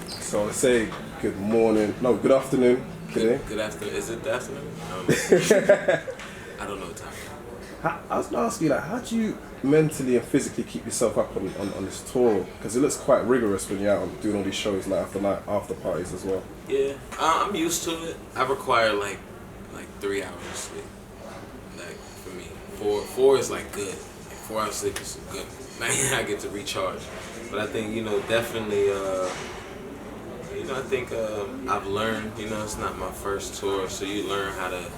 So let's say good morning, no, good afternoon, today. Good afternoon. Is it the afternoon? I don't know. I don't know what time. I was gonna ask you, like, how do you mentally and physically keep yourself up on this tour? Because it looks quite rigorous when you're out and doing all these shows night after parties as well. Yeah, I'm used to it. I require like 3 hours of sleep. Like for me, four is like good. Like 4 hours sleep is good. I get to recharge. But I think definitely. I think I've learned. It's not my first tour, so you learn how to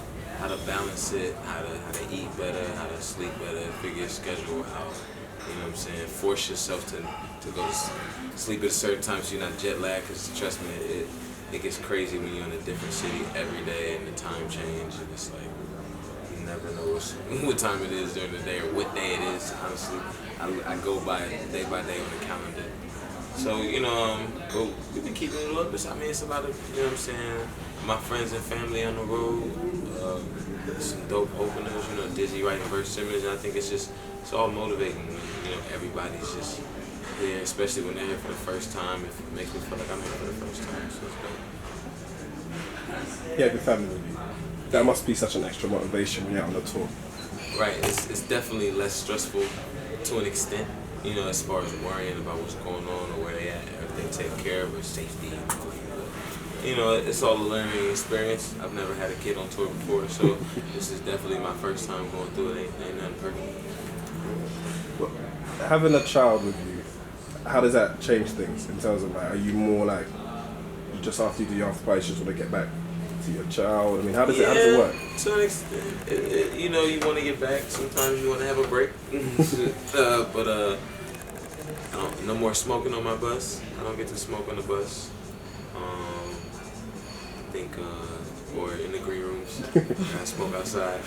balance it, how to eat better, how to sleep better, figure your schedule out. You know what I'm saying? Force yourself to go to sleep at a certain time so you're not jet lagged. Because trust me, it gets crazy when you're in a different city every day and the time change, and it's like you never know what time it is during the day or what day it is. Honestly, I go by day on the calendar. So, but we've been keeping it up. I mean, it's a lot of, my friends and family on the road, some dope openers, Dizzy writing verse Simmons, and I think it's all motivating when, everybody's just here, especially when they're here for the first time. It makes me feel like I'm here for the first time, so it's dope. Yeah, good family with you. That must be such an extra motivation when you're out on the tour. Right, it's definitely less stressful to an extent. As far as worrying about what's going on or where they at, everything taken care of, or safety. It's all a learning experience. I've never had a kid on tour before, so this is definitely my first time going through it. Ain't nothing perfect. Well, having a child with you, how does that change things in terms of, like, are you more like, you just after you do your after party, you just want to get back to your child? I mean, how does it work? To an extent, you want to get back. Sometimes you want to have a break, but no more smoking on my bus. I don't get to smoke on the bus. I think, or in the green rooms. I smoke outside.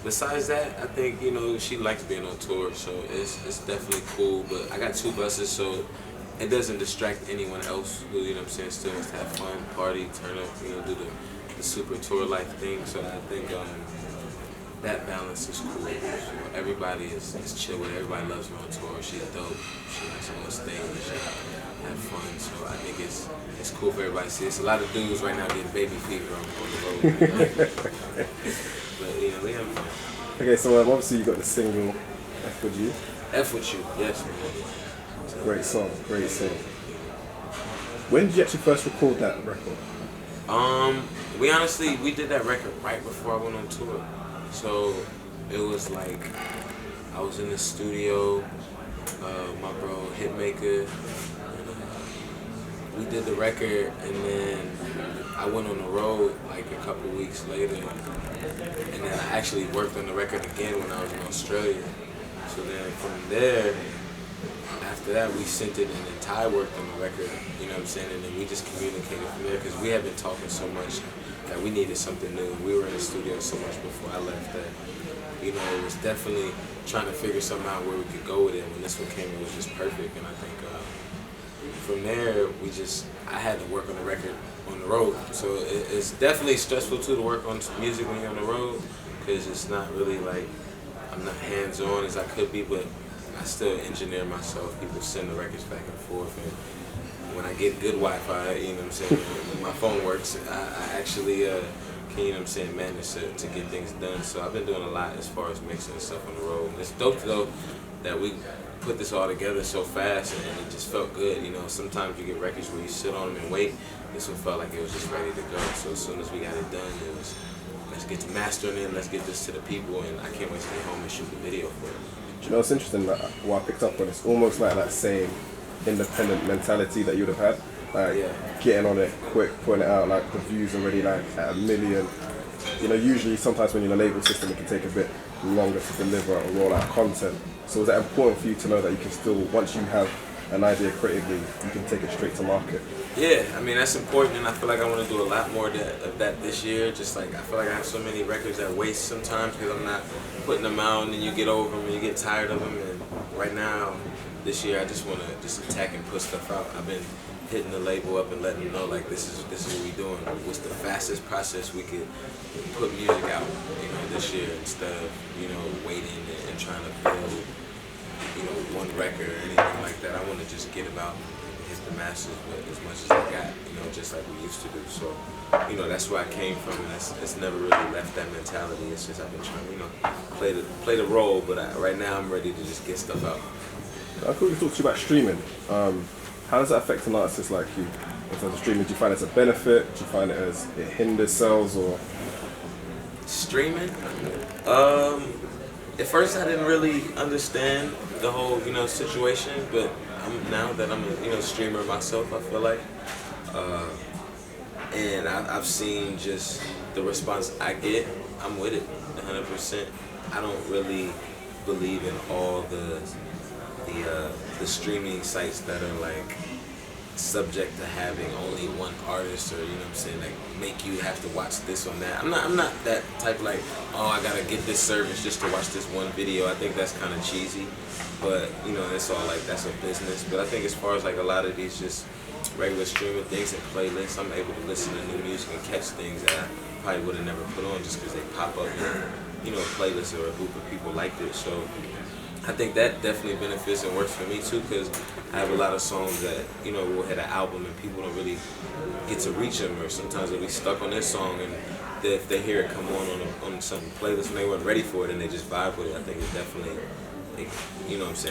Besides that, I think she likes being on tour, so it's definitely cool. But I got 2 buses, so it doesn't distract anyone else who still wants to have fun, party, turn up, do the super tour life thing. So I think that balance is cool. Everybody is chill with it. Everybody loves her on tour. She's dope. She likes to go on stage, have fun. So I think it's cool for everybody to see. It's a lot of dudes right now getting baby fever on the road. But we have fun. Okay, so obviously you got the single F With You. F With You, yes, man. Great song. When did you actually first record that record? We did that record right before I went on tour. So it was like I was in the studio, my bro Hitmaker. We did the record, and then I went on the road like a couple weeks later, and then I actually worked on the record again when I was in Australia. So then from there, after that, we sent it, and then Ty worked on the record, and then we just communicated from there, because we had been talking so much that we needed something new. We were in the studio so much before I left that, it was definitely trying to figure something out where we could go with it. When this one came, it was just perfect, and I think from there, I had to work on the record on the road. So it's definitely stressful too to work on music when you're on the road, because it's not really like, I'm not hands-on as I could be, but I still engineer myself. People send the records back and forth, and when I get good Wi-Fi, when my phone works, I actually can, manage to get things done. So I've been doing a lot as far as mixing stuff on the road. It's dope though that we put this all together so fast, and it just felt good. Sometimes you get records where you sit on them and wait. This one felt like it was just ready to go. So as soon as we got it done, it was, let's get to mastering it, let's get this to the people, and I can't wait to get home and shoot the video for it. Do you know what's interesting? What I picked up on, it's almost like that same independent mentality that you would have had. Getting on it quick, putting it out, like the views already like at 1 million. Usually sometimes when you're in a label system, it can take a bit longer to deliver or roll out content. So is that important for you to know that you can still, once you have an idea creatively, you can take it straight to market? Yeah, that's important, and I feel like I want to do a lot more of that this year. Just like I feel like I have so many records that waste sometimes because I'm not putting them out, and then you get over them and you get tired of them. And right now, this year, I just want to just attack and put stuff out. I've been hitting the label up and letting them know, like, this is what we doing. What's the fastest process we could put music out, this year, instead of waiting and trying to build one record or anything like that. I want to just get about hit the masses with as much as I got, just like we used to do. So, that's where I came from. And it's never really left that mentality. It's just I've been trying to, play the role. But right now I'm ready to just get stuff out. I thought we talked to you about streaming. How does that affect an artist like you? In terms of streaming, do you find it as a benefit? Do you find it as it hinders sales or? Streaming? At first I didn't really understand the whole, situation, but now that I'm a, streamer myself, I feel like, and I've seen just the response I get, I'm with it 100%. I don't really believe in all the streaming sites that are like subject to having only one artist, or like make you have to watch this on that. I'm not that type like, oh, I gotta get this service just to watch this one video. I think that's kind of cheesy, but it's all like that's a business. But I think as far as like a lot of these just regular streaming things and playlists, I'm able to listen to new music and catch things that I probably would have never put on just because they pop up in a playlist or a group of people liked it. So I think that definitely benefits and works for me too, because I have a lot of songs that will hit an album and people don't really get to reach them, or sometimes they'll be stuck on this song and if they hear it come on some playlist when they weren't ready for it and they just vibe with it. I think it definitely,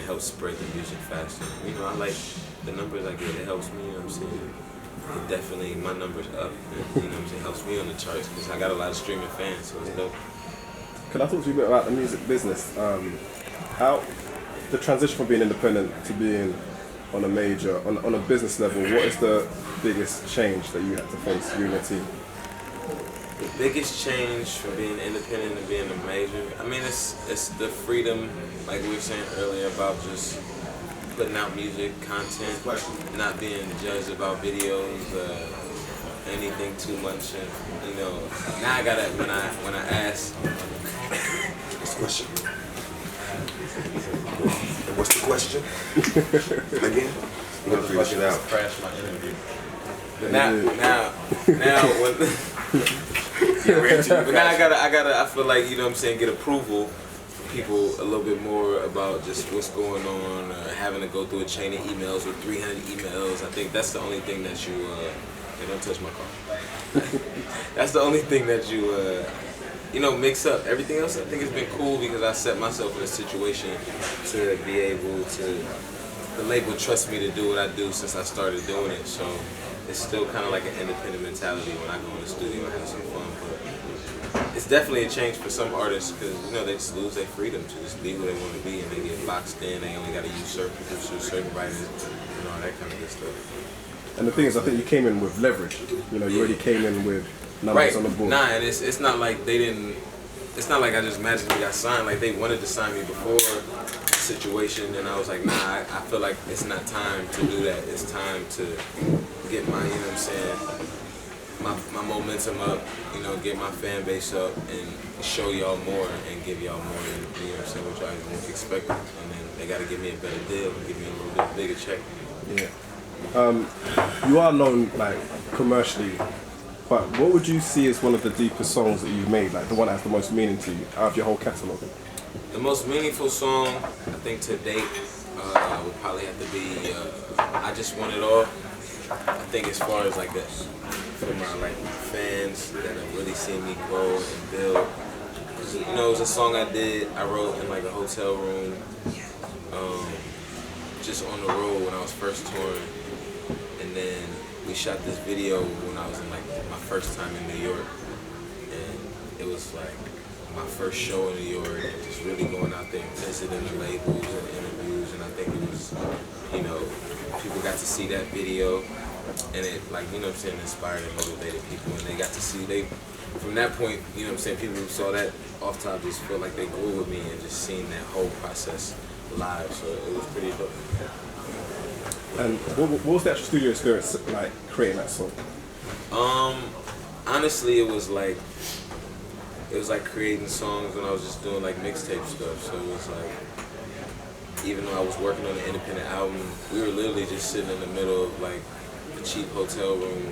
helps spread the music faster. I like the numbers I get. It helps me. It definitely, my numbers up. And, it helps me on the charts because I got a lot of streaming fans, so it's dope. Can I talk to you a bit about the music business? How the transition from being independent to being on a major, on a business level, what is the biggest change that you had to face, you and your team? The biggest change from being independent to being a major, it's the freedom, like we were saying earlier, about just putting out music, content, not being judged about videos, anything too much, and now I gotta, when I ask, what's the question? What's the question? Again? You gotta flush it out. Crash my interview. But now when but now I feel like, get approval from people a little bit more about just what's going on, or having to go through a chain of emails with 300 emails. I think that's the only thing that you, hey, don't touch my car. That's the only thing that you, mix up. Everything else I think has been cool because I set myself in a situation to be able to, the label trusts me to do what I do since I started doing it. So it's still kind of like an independent mentality when I go in the studio and have some fun. But it's definitely a change for some artists because, they just lose their freedom to just be who they want to be, and they get boxed in. They only got to use certain producers, certain writers, all that kind of good stuff. And the thing is, I think you came in with leverage. You already came in with numbers on the board. Nah, and it's not like they didn't. It's not like I just magically got signed. Like they wanted to sign me before the situation, and I was like, nah. I feel like it's not time to do that. It's time to get my, my momentum up. Get my fan base up and show y'all more and give y'all more than what y'all even expected. And then they got to give me a better deal and give me a little bit bigger check. Yeah. You are known like commercially. But what would you see as one of the deepest songs that you've made, like the one that has the most meaning to you out of your whole catalogue? The most meaningful song, I think to date, would probably have to be I Just Want It All. I think as far as like for my fans that have really seen me grow and build, because it was a song I wrote in like a hotel room, just on the road when I was first touring, and then we shot this video when I was in like my first time in New York, and it was like my first show in New York, and just really going out there and visiting the labels and interviews, and I think it was, people got to see that video, and it inspired and motivated people, and they got to see, from that point, people who saw that off top just felt like they grew with me and just seeing that whole process live, so it was pretty dope. And what was the actual studio experience like creating that song? Honestly, it was like creating songs when I was just doing like mixtape stuff. So it was like, even though I was working on an independent album, we were literally just sitting in the middle of like a cheap hotel room,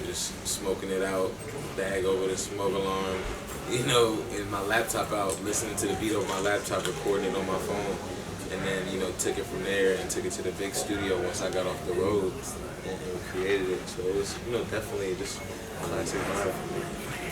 just smoking it out, bag over the smoke alarm, and my laptop out, listening to the beat on my laptop, recording it on my phone. and then took it from there and took it to the big studio once I got off the road and created it. So it was definitely just a classic vibe for me.